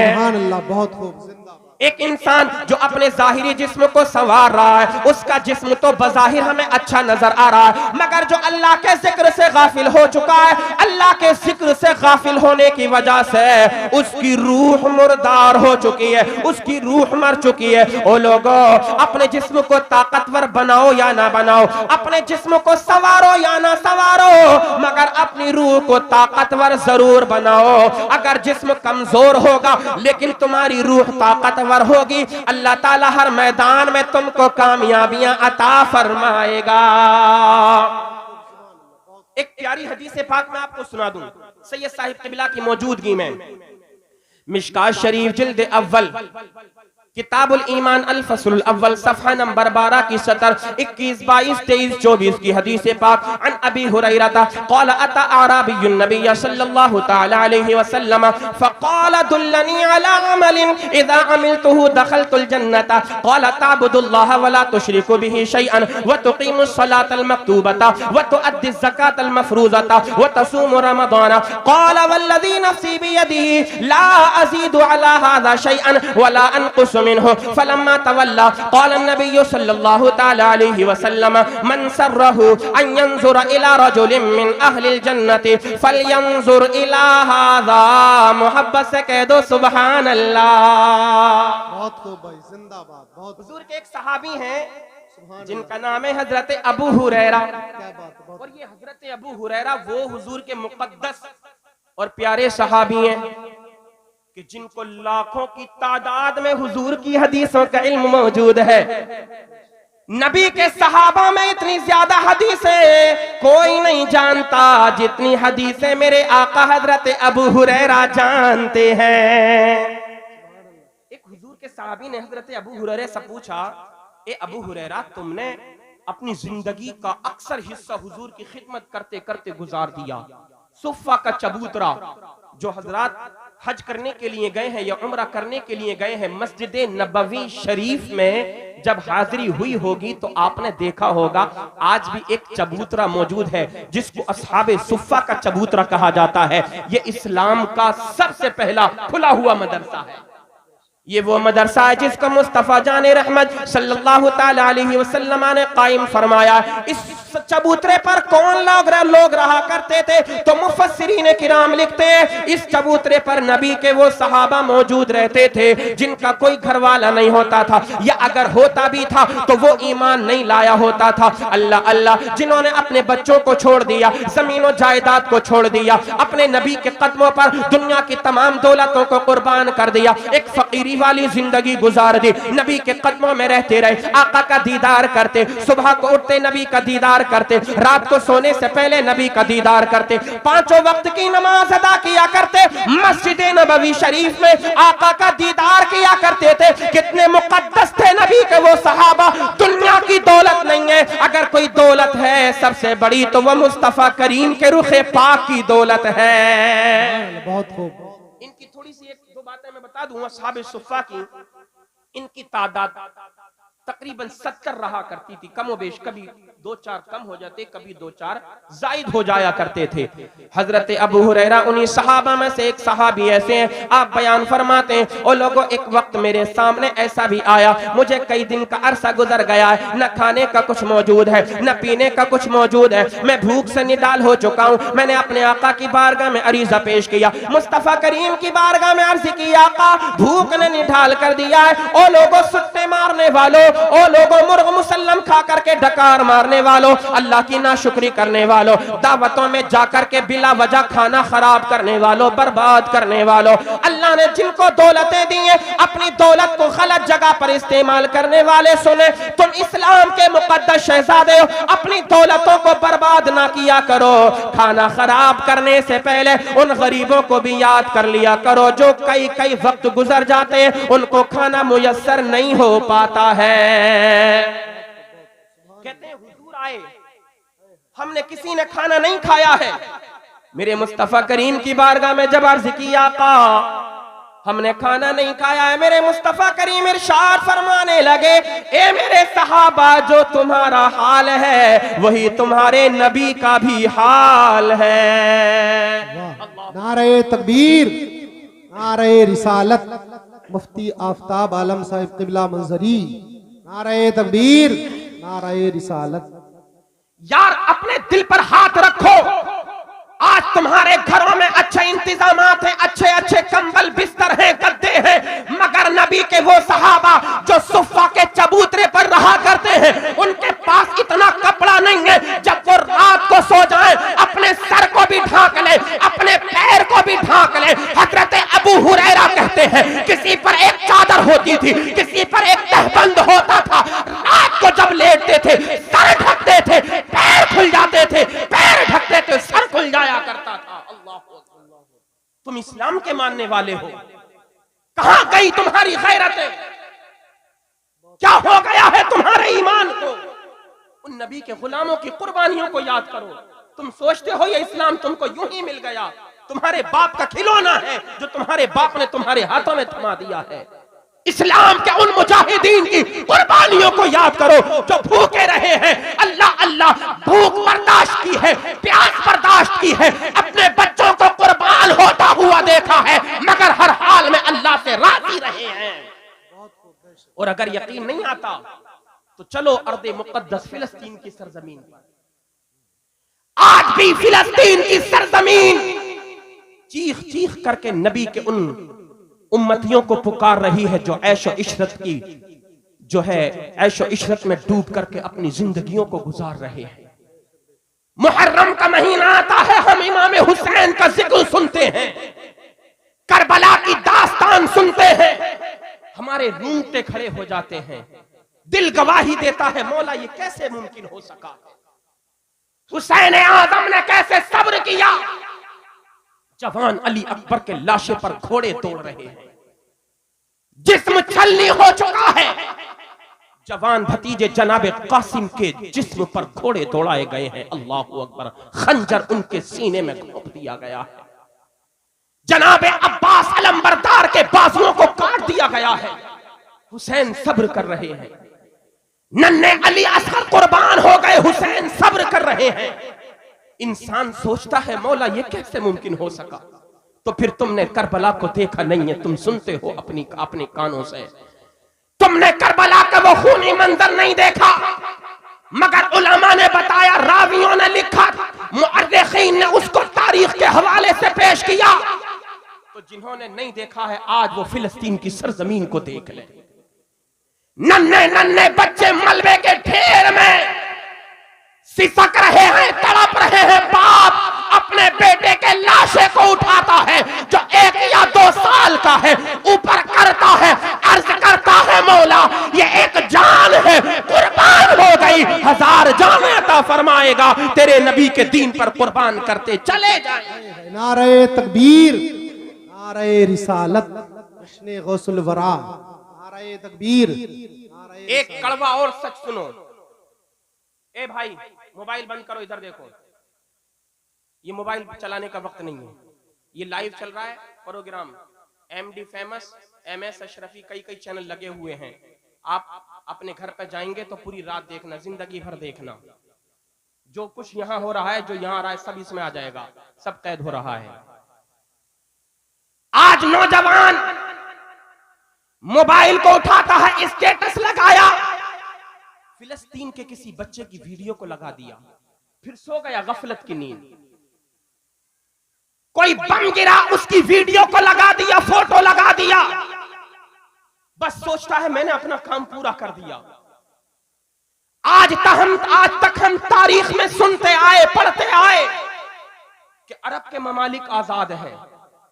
सुभान अल्लाह, बहुत खूब, जिंदाबाद। एक इंसान जो अपने जाहिरी जिस्म को संवार रहा है, उसका जिस्म तो बज़ाहिर हमें अच्छा नजर आ रहा है, मगर जो अल्लाह के जिक्र से गाफिल हो चुका है, अल्लाह के जिक्र से गाफिल होने की वजह से उसकी रूह मुर्दार हो चुकी है, उसकी रूह मर चुकी है। ओ लोगों, अपने जिस्म को ताकतवर बनाओ या ना बनाओ, अपने जिस्म को संवारो या ना संवारो, मगर अपनी रूह को ताकतवर जरूर बनाओ। अगर जिस्म कमजोर होगा लेकिन तुम्हारी रूह ताकतवर होगी, अल्लाह ताला हर मैदान में तुमको कामयाबियां अता फरमाएगा। एक प्यारी हदीस पाक मैं आपको सुना दूं, सैयद साहिब क़िबला की मौजूदगी में। मिशकात शरीफ जिल्द अव्वल किताबुल ईमान अल फस्ल अव्वल सफ़हा नंबर 12 की सतर 21, 22, 23, 24 की हदीस पाक। अन अबी हुरैरा क़ाल अता अराबियुन नबिय्य सल्लल्लाहु तआला अलैहि वसल्लम फ़क़ाल दुल्लनी अला अमलिन इज़ा अमिलतुहु दख़लतुल जन्नता क़ाल तअबुदुल्लाह व ला तुशरिकु बिही शैअन व तुक़ीमुस सलातल मक्तूबता व तुअद्दिज़ ज़कातल मफ़रूज़ता व तसूमु रमज़ान क़ाल वल्लज़ी नफ़्सी बियदिही ला अज़ीदु अला हाज़ा शैअन व ला अनक़ुसु मिन्हु फलम्मा तवल्ला क़ाल नबी सल्लल्लाहु तआला अलैहि वसल्लम मन सर्रहु अन यंजुर इला रजुलिन मिन अहलिल जन्नति फलयंजुर इला हाज़ा। मोहब्बत से कह दो सुभान अल्लाह। बहुत खूब भाई, जिंदाबाद। बहुत हुजूर के एक सहाबी हैं जिनका नाम है हजरत अबू हुरैरा। क्या बात है, बहुत और ये हजरत अबू हुरैरा वो हुजूर के मुक़द्दस और प्यारे सहाबी हैं कि जिनको लाखों की तादाद में हुजूर की हदीसों का इल्म मौजूद है। नबी के सहाबा में इतनी ज्यादा हदीसें कोई नहीं जानता जितनी हदीसें मेरे आका हजरत अबू हुरैरा जानते हैं। एक हुजूर के सहाबी ने हजरत अबू हुरैरा से पूछा, ए अबू हुरैरा, तुमने अपनी जिंदगी का अक्सर हिस्सा हुजूर की खिदमत करते करते गुजार दिया, सुफ़ा का चबूतरा जो हजरात हज करने के लिए गए हैं या उम्रा करने के लिए गए हैं, मस्जिद नबवी शरीफ में जब हाजिरी हुई होगी तो आपने देखा होगा आज भी एक चबूतरा मौजूद है जिसको अस्हाबे सुफ़ा का चबूतरा कहा जाता है। ये इस्लाम का सबसे पहला खुला हुआ मदरसा है। ये वो मदरसा है जिसको मुस्तफा जाने रहमत सल्लल्लाहु ताला अलैहि वसल्लम ने कायम फरमाया। इस चबूतरे पर कौन लोग रहा करते थे? तो मुफस्सिरीन किराम लिखते हैं इस चबूतरे पर नबी के वो सहाबा मौजूद रहते थे जिनका कोई घर वाला नहीं होता था, या अगर होता भी था तो वो ईमान नहीं लाया होता था। अल्लाह अल्लाह, जिन्होंने अपने बच्चों को छोड़ दिया, जमीनों जायदाद को छोड़ दिया, अपने नबी के कदमों पर दुनिया की तमाम दौलतों को कुर्बान कर दिया, एक फकीरी वाली जिंदगी गुजार दी, नबी के कदमों में रहते रहे, आका का दीदार करते, सुबह को उठते नबी का दीदार करते, रात को सोने से पहले नबी का दीदार करते, पांचों वक्त की नमाज अदा किया करते, मस्जिद नबवी शरीफ में आका का दीदार किया करते थे। कितने मुकद्दस थे नबी के वो सहाबा। दुनिया की दौलत नहीं है, अगर कोई दौलत है सबसे बड़ी तो वह मुस्तफा करीम के रुखे पाक की दौलत है। बहुत खूब। इनकी थोड़ी सी एक दो बातें मैं बता दूं असहाबे सुफ़ा की। इनकी तादाद तकरीबन 70 रहा करती थी, कमो बेश, कभी 2-4 कम हो जाते, कभी 2-4 जायद हो जाया करते थे। हजरत अबू हुरैरा उन्हीं सहाबा में से एक सहाबी ऐसे हैं, आप बयान फरमाते हैं, ओ लोगों, एक वक्त मेरे सामने ऐसा भी आया, मुझे कई दिन का अरसा गुजर गया है, न खाने का कुछ मौजूद है, न पीने का कुछ मौजूद है, मैं भूख से निडाल हो चुका हूं। मैंने अपने आका की बारगाह में अरीजा पेश किया, मुस्तफा करीम की बारगाह में अर्ज की, आका भूख ने निढाल कर दिया है। ओ लोगों, सुट्टे मारने वालों, ओ लोगों, मुर्ग मुसल्लम खा करके डकार मारने वालों, अल्लाह की नाशुक्री करने वालों, दावतों में जाकर के बिला वजह खाना खराब करने वालों, बर्बाद करने वालों, अल्लाह ने जिनको दौलतें दी हैं, अपनी दौलत को गलत जगह पर इस्तेमाल करने वाले, सुने, तुम इस्लाम के मुकद्दस शहजादे हो, अपनी दौलतों को बर्बाद ना किया करो। खाना खराब करने से पहले उन गरीबों को भी याद कर लिया करो जो कई कई वक्त गुजर जाते हैं, उनको खाना मुयस्सर नहीं हो पाता है। कहते हैं हुजूर आए, हमने किसी ने खाना नहीं खाया है। मेरे मुस्तफा करीम की बारगाह में जब अर्ज किया, आका हमने खाना नहीं खाया है, मेरे मुस्तफा करीम इरशाद फरमाने लगे, ए मेरे सहाबा, जो तुम्हारा हाल है वही तुम्हारे नबी का भी हाल है। नारे तकबीर, नारे रिसालत, मुफ्ती आफ्ताब आलम साहिब क़िबला मंजरी, नारे तकबीर, नारे रिसालत। यार, अपने दिल पर हाथ रखो। आज तुम्हारे घरों में अच्छे इंतजामात हैं, अच्छे अच्छे कंबल बिस्तर हैं, गद्दे हैं, मगर नबी के वो सहाबा जो सुफ़ा के चबूतरे पर रहा करते हैं, उनके पास इतना कपड़ा नहीं है, जब वो रात को सो जाएं अपने सर को भी ढांक ले, अपने पैर को भी ढांक ले। हजरत अबू हुरैरा कहते हैं, किसी पर एक चादर होती थी, किसी पर एक तहबंद होता था, रात को जब लेटते थे सर ढकते थे, पैर खुल जाते थे, पैर ढकते थे, सर खुल जाया करता था। अल्लाह, तुम इस्लाम के मानने वाले हो, कहां गई तुम्हारी गैरतें? क्या हो गया है तुम्हारे ईमान को? उन नबी के गुलामों की कुर्बानियों को याद करो। तुम सोचते हो ये इस्लाम तुमको यूं ही मिल गया, तुम्हारे बाप का खिलौना है जो तुम्हारे बाप ने तुम्हारे हाथों में थमा दिया है। इस्लाम के उन मुजाहिदीन की कुर्बानियों को याद करो जो भूखे रहे हैं, अल्लाह अल्लाह, भूख बर्दाश्त की है, प्यास बर्दाश्त की है, अपने बच्चों को कुर्बान होता हुआ देखा है, मगर हर हाल में अल्लाह से राजी रहे हैं। और अगर यकीन नहीं आता तो चलो अर्दे मुकद्दस फिलिस्तीन की सरजमीन पर। आज भी फिलिस्तीन की सरजमीन चीख चीख करके नबी के उन उम्मतियों को पुकार रही है जो ऐशो इशरत की, जो है ऐशो इशरत में डूब करके अपनी जिंदगियों को गुजार रहे हैं। मुहर्रम का महीना आता है, हम इमाम हुसैन का जिक्र सुनते हैं, करबला की दास्तान सुनते हैं, हमारे रूंगटे खड़े हो जाते हैं, दिल गवाही देता है, मौला ये कैसे मुमकिन हो सका? हुसैन आजम ने कैसे सब्र किया? जवान अली अकबर के लाशे पर घोड़े तोड़ रहे हैं, जिस्म छलनी हो चुका है, जवान भतीजे जनाबे कासिम के जिस्म पर घोड़े तोड़ाए गए हैं। अल्लाहु अकबर, खंजर उनके सीने में घोंप दिया गया है, जनाबे अब्बास अलंबरदार के बाजुओं को काट दिया गया है। हुसैन सब्र कर रहे हैं, नन्हे अली असगर कुर्बान हो गए, हुसैन सब्र कर रहे हैं। इंसान सोचता है मौला ये कैसे मुमकिन हो सका? तो फिर तुमने करबला को देखा नहीं है, तुम सुनते हो अपने कानों से, तुमने करबला का वो खूनी मंजर नहीं देखा, मगर उलमा ने बताया, रावियों ने लिखा, मुअर्रिखीन ने उसको तारीख के हवाले से पेश किया। तो जिन्होंने नहीं देखा है आज वो फिलिस्तीन की सरजमीन को देख ले। नन्हे नन्हे बच्चे मलबे के ढेर में सिसक रहे हैं, तड़प रहे हैं। बाप अपने बेटे के लाशे को उठाता है जो 1 या 2 साल का है, ऊपर करता है, अर्ज करता है, मौला ये एक जान है, कुर्बान हो गई, 1000 जानें अता फरमाएगा, तेरे नबी के दीन पर कुर्बान करते चले जाए। नारे तकबीर, नारे रिसालत, जश्न गौसुल वरा, नारे तकबीर। एक कड़वा और सच सुनो। ए भाई, मोबाइल बंद करो, इधर देखो, ये मोबाइल चलाने का वक्त नहीं है, ये लाइव चल रहा है programme, MD famous, MS Ashrafi, कई चैनल लगे हुए हैं। आप अपने घर पे जाएंगे तो पूरी रात देखना, जिंदगी भर देखना, जो कुछ यहां हो रहा है, जो यहां आ रहा है, सब इसमें आ जाएगा, सब कैद हो रहा है। आज नौजवान मोबाइल को उठाता है, स्टेटस लगाया, फिलिस्तीन के किसी बच्चे की वीडियो को लगा दिया, फिर सो गया गफलत की नींद। कोई बम गिरा, उसकी वीडियो को लगा दिया, फोटो लगा दिया, बस सोचता है मैंने अपना काम पूरा कर दिया। आज तक हम तारीख में सुनते आए, पढ़ते आए कि अरब के ममालिक आजाद हैं,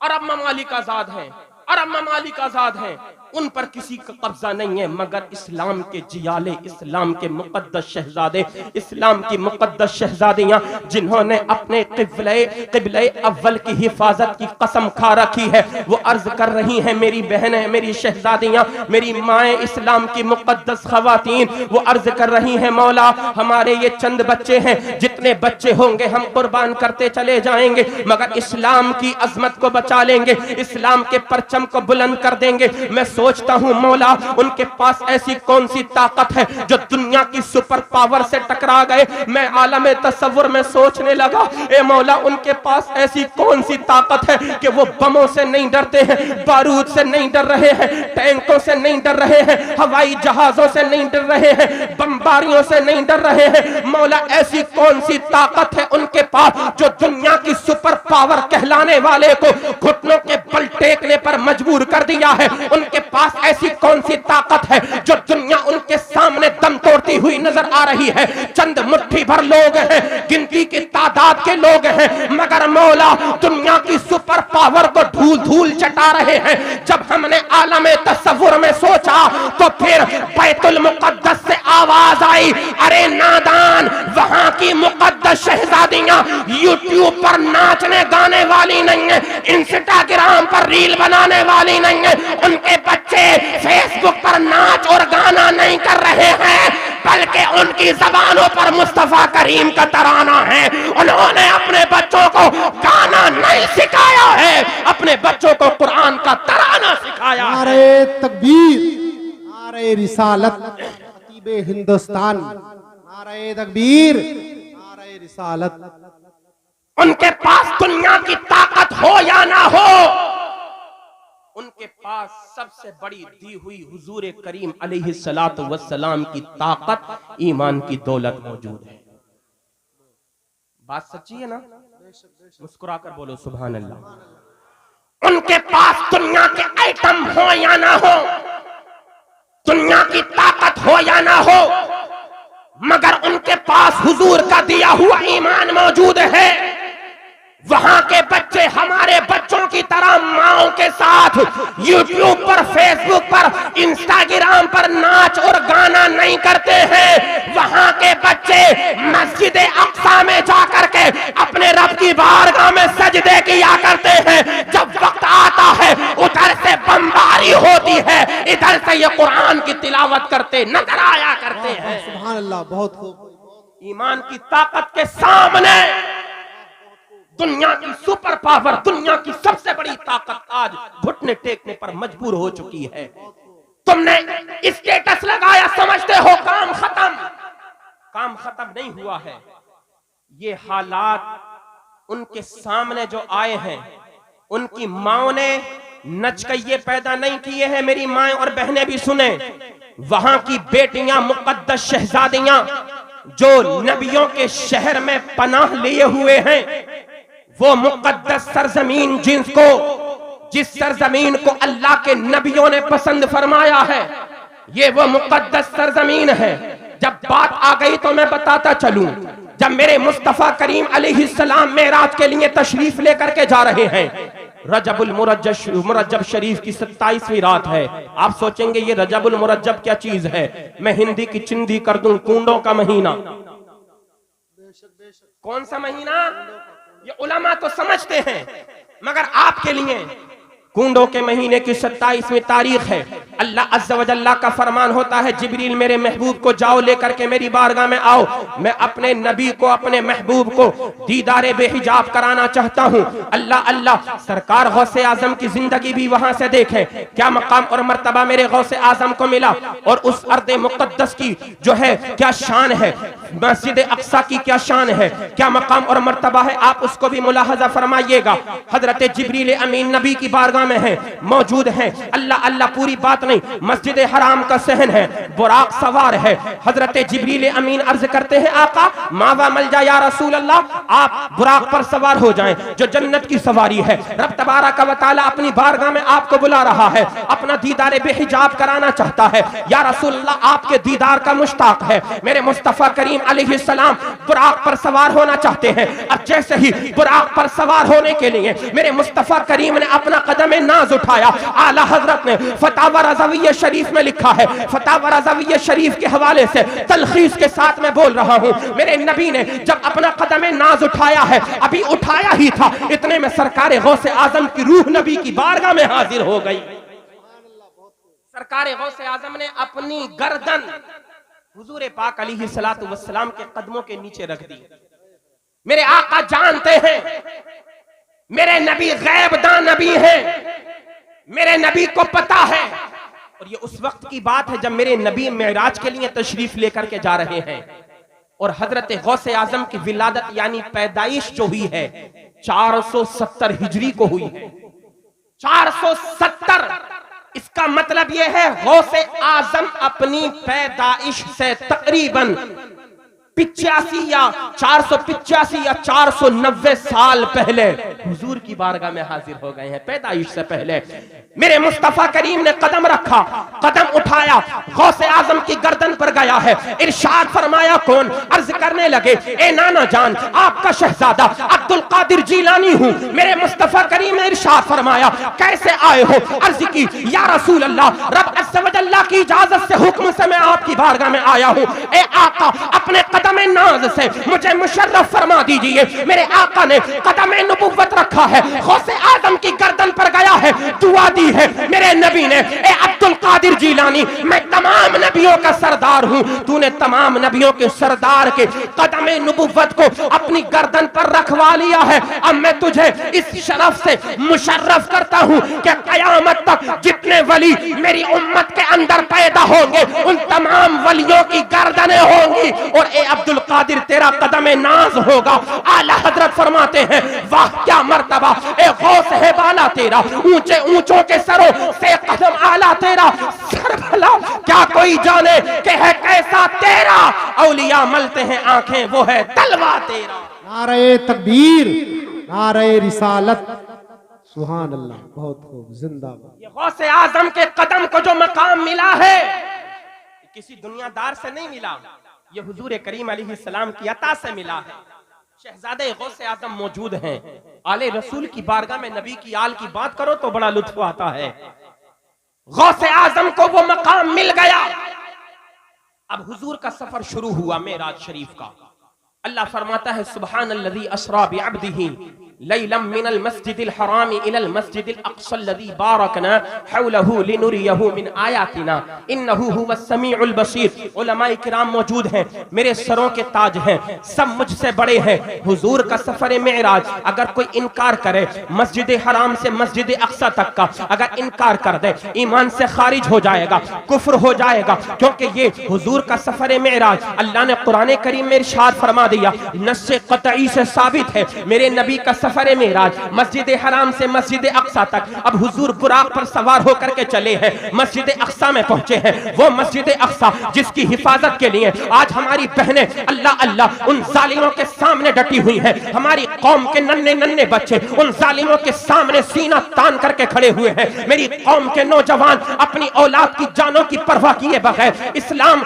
अरब ममालिक आजाद हैं, अरब ममालिक आजाद हैं, उन पर किसी का कब्जा नहीं है, मगर इस्लाम के जियाले, इस्लाम के मुकद्दस शहजादे, इस्लाम की मुकद्दस शहजादियां, जिन्होंने अपने क़िबले अव्वल की हिफाजत की कसम खा रखी है, वो अर्ज कर रही हैं, मेरी बहनें, मेरी शहजादियां, मेरी माएँ, इस्लाम की मुकद्दस खवातीन, वो अर्ज कर रही हैं, मौला हमारे ये चंद बच्चे हैं, जितने बच्चे होंगे हम कुर्बान करते चले जाएंगे, मगर इस्लाम की अजमत को बचा लेंगे, इस्लाम के परचम को बुलंद कर देंगे। मैं सोचता हूं मौला, उनके पास ऐसी कौन सी ताकत है जो दुनिया की सुपर पावर से टकरा गए। मैं आलम तसव्वुर में सोचने लगा, ए मौला, उनके पास ऐसी कौन सी ताकत है कि वो बमों से नहीं डरते हैं, बारूद से नहीं डर रहे हैं, टैंकों से नहीं डर रहे हैं, हवाई जहाजों से नहीं डर रहे हैं, बमबारियों से नहीं डर रहे हैं। मौला, ऐसी कौन सी ताकत है उनके पास जो दुनिया की सुपर पावर कहलाने वाले को घुटनों के बल टेकने पर मजबूर कर दिया है। उनके पास ऐसी कौन सी ताकत है जो दुनिया उनके सामने दम तोड़ती हुई नजर आ रही है। चंद मुट्ठी भर लोग हैं, गिनती की तादाद के लोग हैं, मगर मौला दुनिया की सुपर पावर को धूल धूल चटा रहे हैं। जब हमने आलम तसव्वुर में सोचा तो फिर बैतुल मुकद्दस से आवाज आई, अरे नादान, वहां की मुकद्दस शहजादियां यूट्यूब पर नाचने गाने वाली नहीं है, इंस्टाग्राम पर रील बनाने वाली नहीं है, उनके बच्चे फेसबुक पर नाच और गाना नहीं कर रहे हैं, बल्कि उनकी जबानों पर मुस्तफा करीम का तराना है। उन्होंने अपने बच्चों को गाना नहीं सिखाया है, अपने बच्चों को कुरान का तराना सिखाया है। नारे तकबीर, नारे रिसालत, खतीबे हिंदुस्तान, नारे तकबीर, नारे रिसालत। उनके पास दुनिया की ताकत हो या ना हो, उनके पास सबसे बड़ी दी हुई हुजूर करीम अलैहिस्सलातु वस्सलाम की ताकत, ईमान की दौलत मौजूद है। बात सच्ची है ना? मुस्कुराकर बोलो सुभान अल्लाह। उनके पास दुनिया के आइटम हो या ना हो, दुनिया की ताकत हो या ना हो, मगर उनके पास हुजूर का दिया हुआ ईमान मौजूद है। वहां के बच्चे हमारे बच्चों की तरह माओ के साथ यूट्यूब पर, फेसबुक पर, इंस्टाग्राम पर नाच और गाना नहीं करते हैं। वहां के बच्चे मस्जिद अक्सा में जाकर के अपने रब की बारगाह में सजदे किया करते हैं। जब वक्त आता है उधर से बमबारी होती है, इधर से ये कुरान की तिलावत करते नजर आया करते हैं। सुभान अल्लाह, बहुत खूब। ईमान की ताकत के सामने दुनिया की सुपर पावर, दुनिया की सबसे बड़ी ताकत आज घुटने टेकने पर मजबूर हो चुकी है। तुमने स्टेटस लगाया, समझते हो काम खत्म। काम खत्म नहीं हुआ है। ये हालात उनके सामने जो आए हैं, उनकी माओ ने नचकइये पैदा नहीं किए हैं। मेरी माएं और बहनें भी सुने, वहां की बेटियां, मुकद्दस शहजादियां जो नबियों के शहर में पनाह लिए हुए हैं, वो मुकद्दस सरजमीन जिस सरजमीन को अल्लाह के नबियों ने पसंद फरमाया है, ये वो मुकद्दस सरजमीन है। जब बात आ गई तो मैं बताता चलूं, जब मेरे मुस्तफा करीम अलैहिस्सलाम मेराज के लिए तशरीफ लेकर के जा रहे हैं, रजबुल मुरज्जब शरीफ की 27वीं रात है। आप सोचेंगे ये रजबुल मुरज्जब क्या चीज है? मैं हिंदी की चिंदी कर दूं, कूंडों का महीना। कौन सा महीना? ये उलमा तो समझते हैं, मगर आपके लिए कूंडों के महीने की 27वीं तारीख है। अल्लाह अज़्ज़ा व जल्ला का फरमान होता है, जिब्रील मेरे महबूब को जाओ लेकर के मेरी बारगाह में आओ, मैं अपने नबी को अपने महबूब को दीदारे बेहिजाब कराना चाहता हूँ। अल्लाह अल्लाह, सरकार गौसे आजम की जिंदगी भी वहां से देखें, क्या मकाम और मर्तबा मेरे गौसे आजम को मिला, और उस अर्द मुक़द्दस की जो है क्या शान है, मस्जिद अक्सा की क्या शान है, क्या मकाम और मर्तबा है, आप उसको भी मुलाहजा फरमाइएगा। हजरत जिब्रील अमीन नबी की बारगाह में है, मौजूद हैं। अल्लाह अल्लाह, पूरी बात नहीं, मस्जिद हराम का सहन है, बुराक सवार है। हजरत जिब्रील अमीन अर्ज करते हैं, आका मावा मल जा या रसूल अल्लाह, आप बुराक पर सवार हो जाएं जो जन्नत की सवारी है। रब तबारक व तआला अपनी बारगाह में आपको बुला रहा है, अपना दीदार बेहिजाब कराना चाहता है। या रसूल अल्लाह, आपके दीदार का मुश्ताक है। मेरे मुस्तफा करीम अलैहिस्सलाम बुराक पर सवार होना चाहते हैं। अब जैसे ही बुराक पर सवार होने के लिए मेरे मुस्तफा करीम ने अपना कदम नाज उठाया, आला हजरत ने फतावा रज़विय्या शरीफ में लिखा है, फतावा रज़विय्या शरीफ के हवाले से तलखीस के साथ मैं बोल रहा हूं, मेरे नबी ने जब अपना कदम नाज उठाया है, अभी उठाया ही था, इतने में सरकार गौसे आजम की रूह नबी की बारगाह में हाजिर हो गई। सरकार गौसे आजम ने अपनी गर्दन हुजूर पाक अलैहिस्सलातु वस्सलाम के कदमों के नीचे रख दी। मेरे आका जानते हैं, मेरे नबी गैबदान नबी हैं, मेरे नबी को पता है। और ये उस वक्त की बात है जब मेरे नबी मेराज के लिए तशरीफ लेकर के जा रहे हैं, और हजरत गौसे आजम की विलादत यानी पैदाइश जो हुई है 470 हिजरी को हुई है। 470, इसका मतलब यह है गौसे आजम अपनी पैदाइश से तकरीबन 85 या 485 या 490 साल पहले हुजूर की बारगाह में हाजिर हो गए हैं। पैदाइश से पहले मेरे मुस्तफा करीम ने कदम रखा, कदम उठाया, गौसे आजम की गर्दन पर गया है। इरशाद फरमाया, कौन? अर्ज करने लगे, ए नाना जान, आपका शहजादा अब्दुल कादिर जीलानी हूं। मेरे मुस्तफा करीम ने इरशाद फरमाया, कैसे आए हो? अर्ज की, या रसूल अल्लाह, रब अज़्ज़ा व जल्ला की इजाजत से, हुक्म से मैं आपकी बारगाह में आया हूं। ए आका, अपने कदम नाज से मुझे मुशर्रफ फरमा दीजिए। मेरे आका ने कदम नबुव्वत रखा है, गौसे आजम की गर्दन पर गया है, दुआ दी है मेरे नबी ने, ए अब्दुल कादिर जीलानी, मैं तमाम नबियों का सरदार हूं, तूने तमाम नबियों के सरदार के कदम नबुव्वत को अपनी गर्दन पर रखवा लिया है। अब मैं तुझे इस शरफ से मुशर्रफ करता हूं कि कयामत तक जितने वली मेरी उम्मत के अंदर पैदा होंगे, उन तमाम वलियों की गर्दनें होंगी, और ए अब्दुल कादिर, तेरा कदम नाज होगा। आला हजरत फरमाते हैं, वाह क्या मर्तबा, ए गौस है बाला तेरा, ऊंचे ऊंचों के सरों से कदम आला तेरा, सर भला क्या कोई जाने कि है कैसा तेरा, औलिया मलते हैं आंखें, वो है तलवा तेरा। नारे तकबीर, नारे रिसालत, सुभान अल्लाह, बहुत खूब, जिंदाबाद। ये गौसे आजम के कदम को जो मकाम मिला है, किसी दुनियादार से नहीं मिला, ये हुजूर करीम अलैहिस्सलाम की अता से मिला है। शहजादे गौसे आजम मौजूद हैं, आले रसूल की बारगाह में नबी की आल की बात करो तो बड़ा लुत्फ आता है। गौसे आजम को वो मकाम मिल गया। अब हुजूर का सफर शुरू हुआ मेराज शरीफ का। अल्लाह फरमाता है, सुब्हानल्लज़ी अस्रा बिअब्दिही लैलम मिनल मस्जिदिल हराम इलल मस्जिदिल अक़सा अल्लज़ी बारकना हौलहु लिनुरियहु मिन आयातिना इन्नहु हुवस समीउल बसीर। उलमाए किराम मौजूद हैं, मेरे सरों के ताज हैं, सब मुझसे बड़े हैं। हुजूर का सफर मेराज, अगर कोई इनकार करे मस्जिद हराम से मस्जिद अक़सा तक का, अगर इनकार कर दे, ईमान से खारिज हो जाएगा, कुफ्र हो जाएगा, क्योंकि ये हुजूर का सफर मेराज अल्लाह ने कुरान करीम में इरशाद फरमा दिया, नस्से क़तई से साबित है, मेरे नबी का सफर मेराज मस्जिद हराम से मस्जिद अक़सा तक। अब हुजूर बुराक पर सवार होकर के चले हैं, मस्जिद अक़सा में पहुंचे हैं। वो मस्जिद अक़सा जिसकी हिफाजत के लिए आज हमारी बहनें अल्लाह अल्लाह उन जालिमों के सामने डटी हुई हैं। हमारी कौम के नन्हे नन्हे बच्चे उन जालिमों के सामने सीना तान करके खड़े हुए हैं। मेरी कौम के नौजवान अपनी औलाद की जानों की परवाह किए बगैर इस्लाम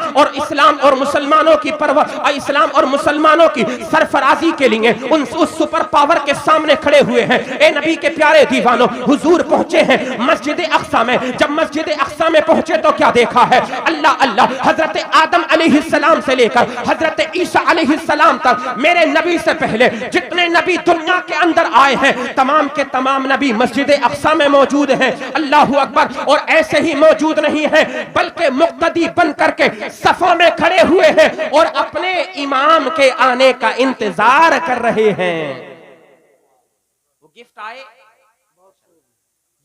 और मुसलमानों की परवाह, इस्लाम और मुसलमानों की सरफराजी के लिए उस सुपर पावर के सामने खड़े हुए हैं। ए नबी के प्यारे दीवानों, हुजूर पहुंचे हैं मस्जिद अक्सा में। जब मस्जिद अक्सा में पहुंचे तो क्या देखा है? अल्लाह अल्लाह, हजरत आदम अलैहिस्सलाम से लेकर हजरत ईसा अलैहिस्सलाम तक, मेरे नबी से पहले जितने नबी दुनिया के अंदर आए हैं, तमाम के तमाम नबी मस्जिद अक्सा में मौजूद हैं। अल्लाह अकबर। और ऐसे ही मौजूद नहीं है, बल्कि मुक्तदी बन करके सफों में खड़े हुए हैं और अपने इमाम के आने का इंतजार कर रहे हैं। वो गिफ्ट आए,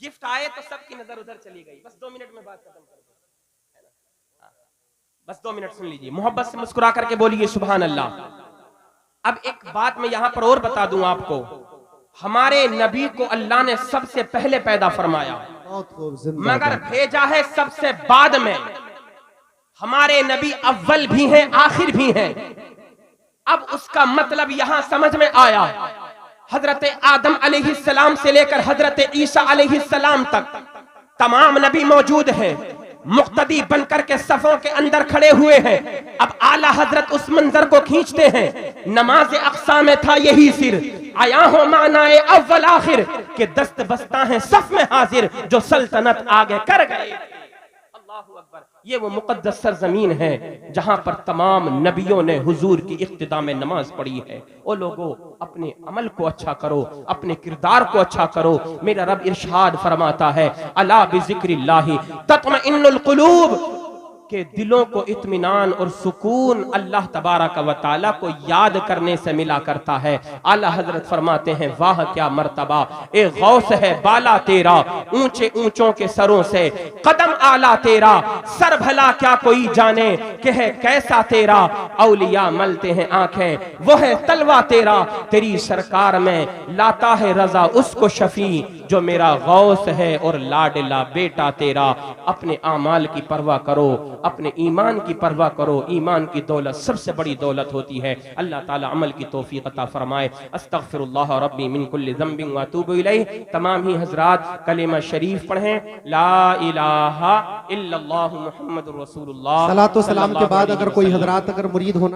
गिफ्ट आए तो सबकी नजर उधर चली गई। बस 2 मिनट में बात खत्म कर दो, बस 2 मिनट सुन लीजिए, मोहब्बत से मुस्कुरा करके बोलिए सुभान अल्लाह। अब एक बात मैं यहां पर और बता दूं आपको, हमारे नबी को अल्लाह ने सबसे पहले पैदा फरमाया, बहुत खूब, जिंदाबाद। मगर भेजा है सबसे बाद में। हमारे नबी अव्वल भी हैं, आखिर भी हैं। अब उसका मतलब यहां समझ में आया, हजरत आदम अलैहिस्सलाम से लेकर हजरत ईसा अलैहिस्सलाम तक तमाम नबी मौजूद हैं, मुक्तदी बनकर के सफों के अंदर खड़े हुए हैं। अब आला हजरत उस मंजर को खींचते हैं, नमाज अक्सा में था यही सिर, आया हो मानाए अव्वल आखिर, के दस्त बस्ता है सफ में हाजिर, जो सल्तनत आगे कर गए। अल्लाहु अकबर। ये वो मुकद्दस सरजमीन है जहां पर तमाम नबियों ने हुजूर की इक्तिदा में नमाज पढ़ी है। ओ लोगों, अपने अमल को अच्छा करो, अपने किरदार को अच्छा करो। मेरा रब इरशाद फरमाता है, अला बिज़िक्रिल्लाहि तत्मइन्नुल कुलूब, के दिलों को इत्मीनान और सुकून अल्लाह तबारक व तआला को याद करने से मिला करता है। आला हजरत फरमाते हैं, वाह क्या मर्तबा ए गौस है बाला तेरा, ऊंचे ऊंचों के सरों से कदम आला तेरा, सर भला क्या कोई जाने कि है कैसा तेरा, औलिया मलते हैं आंखें वो है तलवा तेरा, तेरी सरकार में लाता है रजा उसको शफी, जो मेरा गौस है और लाडला बेटा तेरा। अपने आमाल की परवाह करो, अपने ईमान की परवाह करो। ईमान की दौलत सबसे बड़ी दौलत होती है। अल्लाह ताला अमल की तौफीक अता फरमाए। अस्तगफिरुल्लाह रब्बी मिन कुल्लि ज़ंबिन व अतूबु इलैह। तमाम ही हजरात कलेमा शरीफ पढ़ें, ला इलाहा इल्लल्लाहु मुहम्मदुर रसूलुल्लाह। सलातो सलाम के बाद अगर कोई हजरात अगर मुरीद होना